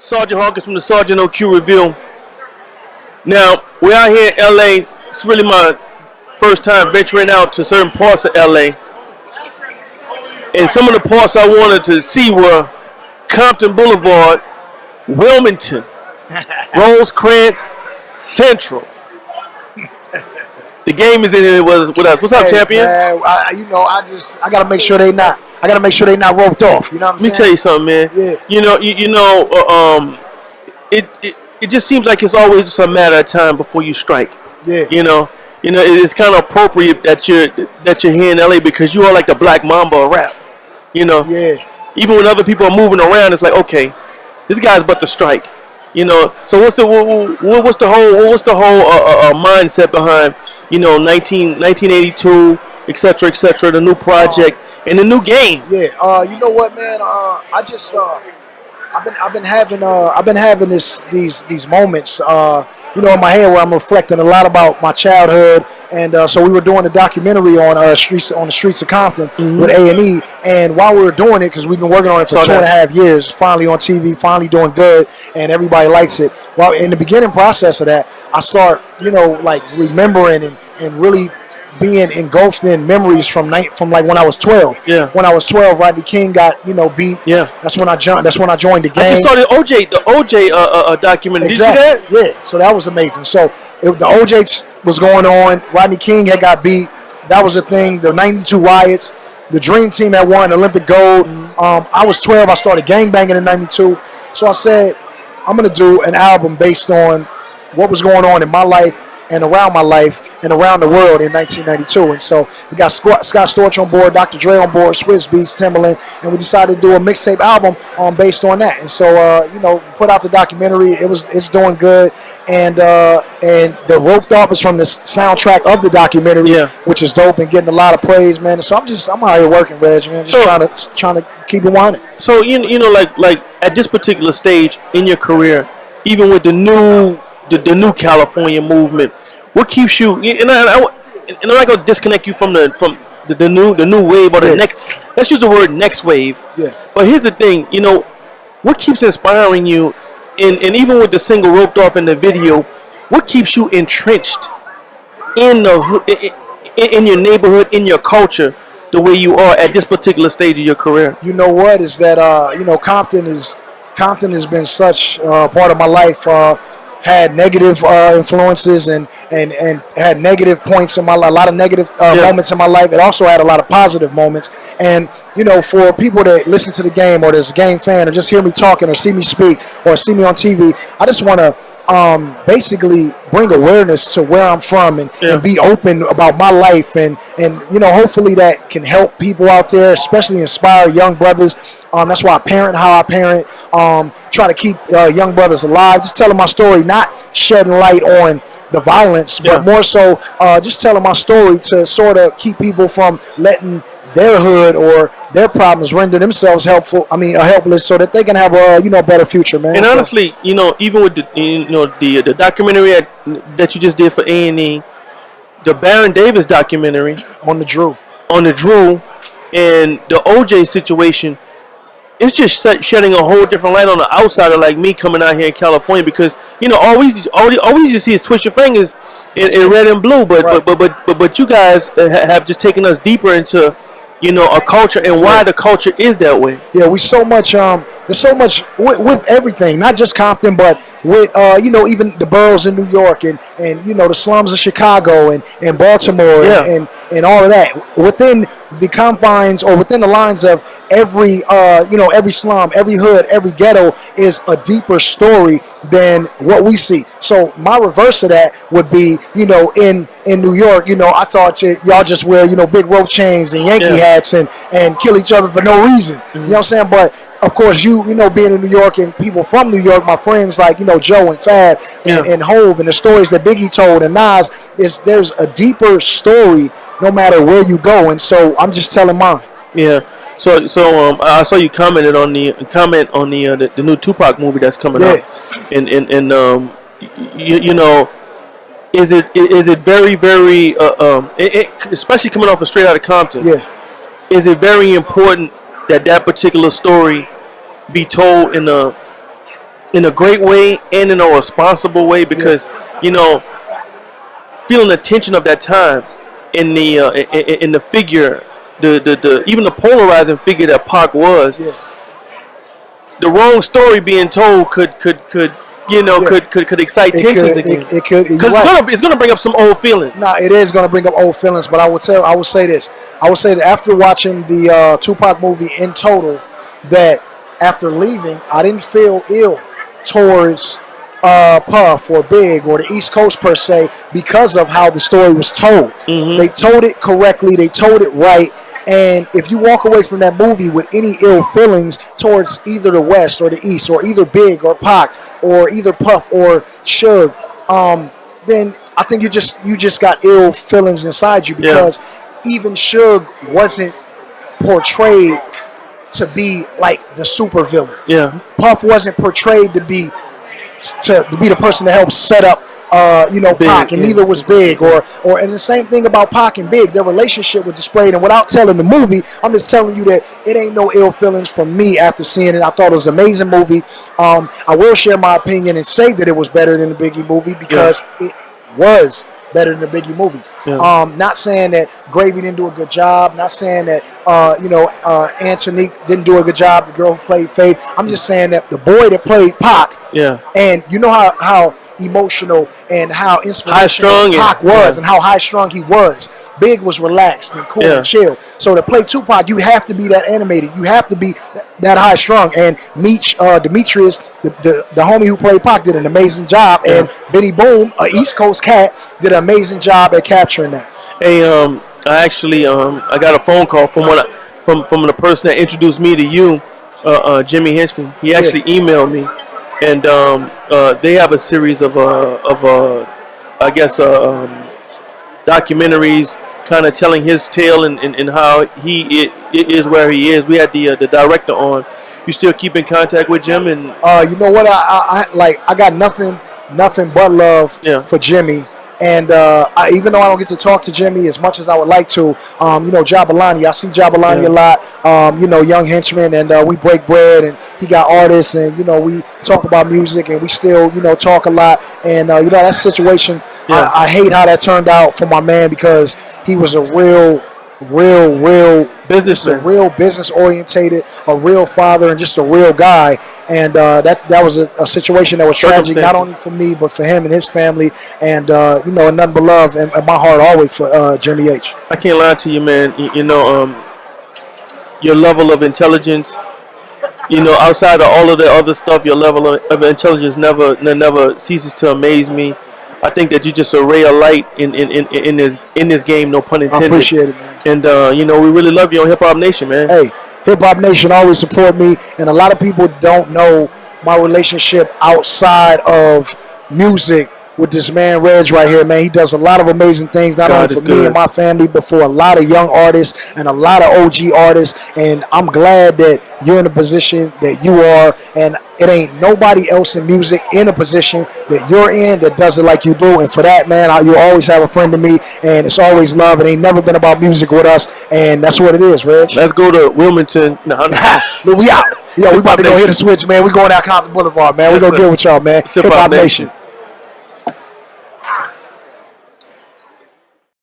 Sergeant Hawkins from the Sergeant OQ Review. Now, we're out here in L.A. It's really my first time venturing out to certain parts of L.A. And some of the parts I wanted to see were Compton Boulevard, Wilmington, Rosecrans, Central. The game is in here with us. What's up, champion? Man, I gotta make sure they not. I gotta make sure they not roped off. You know what I'm saying? Let me tell you something, man. Yeah. It just seems like it's always just a matter of time before you strike. Yeah. It's kind of appropriate that you're here in LA because you are like the Black Mamba of rap. Yeah. Even when other people are moving around, it's like, okay, this guy's about to strike. So what's the whole mindset behind 1982, etc., the new project and the new game? Yeah. You know what, man? I've been having these moments, in my head where I'm reflecting a lot about my childhood, and so we were doing a documentary on the streets of Compton with A&E, and while we were doing it, because we've been working on it for 2.5 years, finally on TV, finally doing good, and everybody likes it. Well, in the beginning process of that, I start, remembering and really being engulfed in memories from like when I was 12. Yeah. When I was 12, Rodney King got beat. Yeah. That's when I joined the game. I just saw the OJ documentary. Exactly. Did you see that? Yeah. So that was amazing. So the OJ was going on. Rodney King had got beat. That was a thing. The '92 riots. The Dream Team had won Olympic gold. I was 12. I started gangbanging in '92. So I said, I'm gonna do an album based on what was going on in my life and around my life and around the world in 1992. And so we got Scott Storch on board, Dr. Dre on board, Swizz Beatz, Timbaland, and we decided to do a mixtape album based on that. And so, put out the documentary. It's doing good. And the Roped Off is from the soundtrack of the documentary, which is dope and getting a lot of praise, man. And so I'm out here working, Reg, man, just trying to keep it winding. So, like at this particular stage in your career, even with the new California movement, what keeps you? And I'm not gonna disconnect you from the new wave or the next. Let's use the word next wave. Yeah. But here's the thing, what keeps inspiring you, and even with the single Roped Off in the video, what keeps you entrenched in in your neighborhood, in your culture, the way you are at this particular stage of your career? You know what is that? Compton has been such part of my life. Had negative influences and had negative points in my life, a lot of negative moments in my life. It also had a lot of positive moments. And, for people that listen to the game or there's a game fan or just hear me talking or see me speak or see me on TV, I just want to basically bring awareness to where I'm from and be open about my life and hopefully that can help people out there, especially inspire young brothers. That's why I parent how I parent, try to keep young brothers alive, just telling my story, not shedding light on the violence, but more so just telling my story to sort of keep people from letting their hood or their problems render themselves helpless so that they can have a better future, man. And honestly, even with the documentary that you just did for A&E, the Baron Davis documentary on the Drew, and the OJ situation, it's just shedding a whole different light on the outsider like me coming out here in California, because always you see is twist your fingers in red and blue, but you guys have just taken us deeper into a culture and why the culture is that way. Yeah, there's so much with everything, not just Compton, but with even the boroughs in New York and the slums of Chicago and Baltimore and all of that. Within the confines or within the lines of every slum, every hood, every ghetto is a deeper story than what we see. So my reverse of that would be, in New York, I thought y'all just wear, big rope chains and Yankee hats and kill each other for no reason. You know what I'm saying? But of course, being in New York and people from New York, my friends like, Joe and Fab and Hove and the stories that Biggie told and Nas, there's a deeper story no matter where you go. And so I'm just telling mine. Yeah. So I saw you comment on the new Tupac movie that's coming out, and is it very, very especially coming off of Straight Outta Compton? Yeah. Is it very important that particular story be told in a in a great way and in a responsible way because you know, feeling the tension of that time in the figure, the even the polarizing figure that Pac was. Yeah. The wrong story being told could could excite tensions again. It could because it's gonna bring up some old feelings. Nah, it is gonna bring up old feelings. But I will say this. I will say that after watching the Tupac movie in total, that after leaving, I didn't feel ill towards Puff or Big or the East Coast per se because of how the story was told. Mm-hmm. They told it correctly. They told it right. And if you walk away from that movie with any ill feelings towards either the West or the East or either Big or Pac or either Puff or Suge, then I think you just got ill feelings inside you because even Suge wasn't portrayed to be like the supervillain. Yeah. Puff wasn't portrayed to be the person that helped set up Big, Pac, and neither was Big, and the same thing about Pac and Big. Their relationship was displayed, and without telling the movie, I'm just telling you that it ain't no ill feelings from me after seeing it. I thought it was an amazing movie. I will share my opinion and say that it was better than the Biggie movie because it was better than the Biggie movie. Yeah. Not saying that Gravy didn't do a good job. Not saying that Antonique didn't do a good job. The girl who played Faith. I'm just saying that the boy that played Pac. Yeah. And you know how emotional and how inspirational Pac was and how high strung he was. Big was relaxed and cool and chill. So to play Tupac, you have to be that animated. You have to be that high strung. And Demetrius, the homie who played Pac, did an amazing job. Yeah. And Benny Boom, an East Coast cat, did an amazing job at capturing that. Hey, I actually I got a phone call from the person that introduced me to you, Jimmy Henchman. He actually emailed me, and they have a series of documentaries, kind of telling his tale and how he is where he is. We had the director on. You still keep in contact with Jim? And you know what? I got nothing but love for Jimmy. And even though I don't get to talk to Jimmy as much as I would like to, Jabalani, I see Jabalani a lot, young henchman, and we break bread, and he got artists, and, we talk about music, and we still, talk a lot. And, that situation, I hate how that turned out for my man because he was a real businessman, a real business orientated, a real father, and just a real guy. And that was a situation that was tragic, not only for me but for him and his family. And nothing but love and my heart always for Jimmy H. I can't lie to you, man. Your level of intelligence, outside of all of the other stuff, your level of intelligence never ceases to amaze me. I think that you're just a ray of light in this game, no pun intended. I appreciate it, man. And we really love you on Hip Hop Nation, man. Hey, Hip Hop Nation always support me, and a lot of people don't know my relationship outside of music with this man Reg right here, man. He does a lot of amazing things, not only for me and my family, but for a lot of young artists and a lot of OG artists. And I'm glad that you're in the position that you are, and it ain't nobody else in music in a position that you're in that does it like you do. And for that, man, you always have a friend to me, and it's always love. It ain't never been about music with us, and that's what it is, Reg. Let's go to Wilmington. No. We out. We about to go hit the switch, man. We going out Compton Boulevard, man. We gonna get with y'all, man. Hip Hop Nation.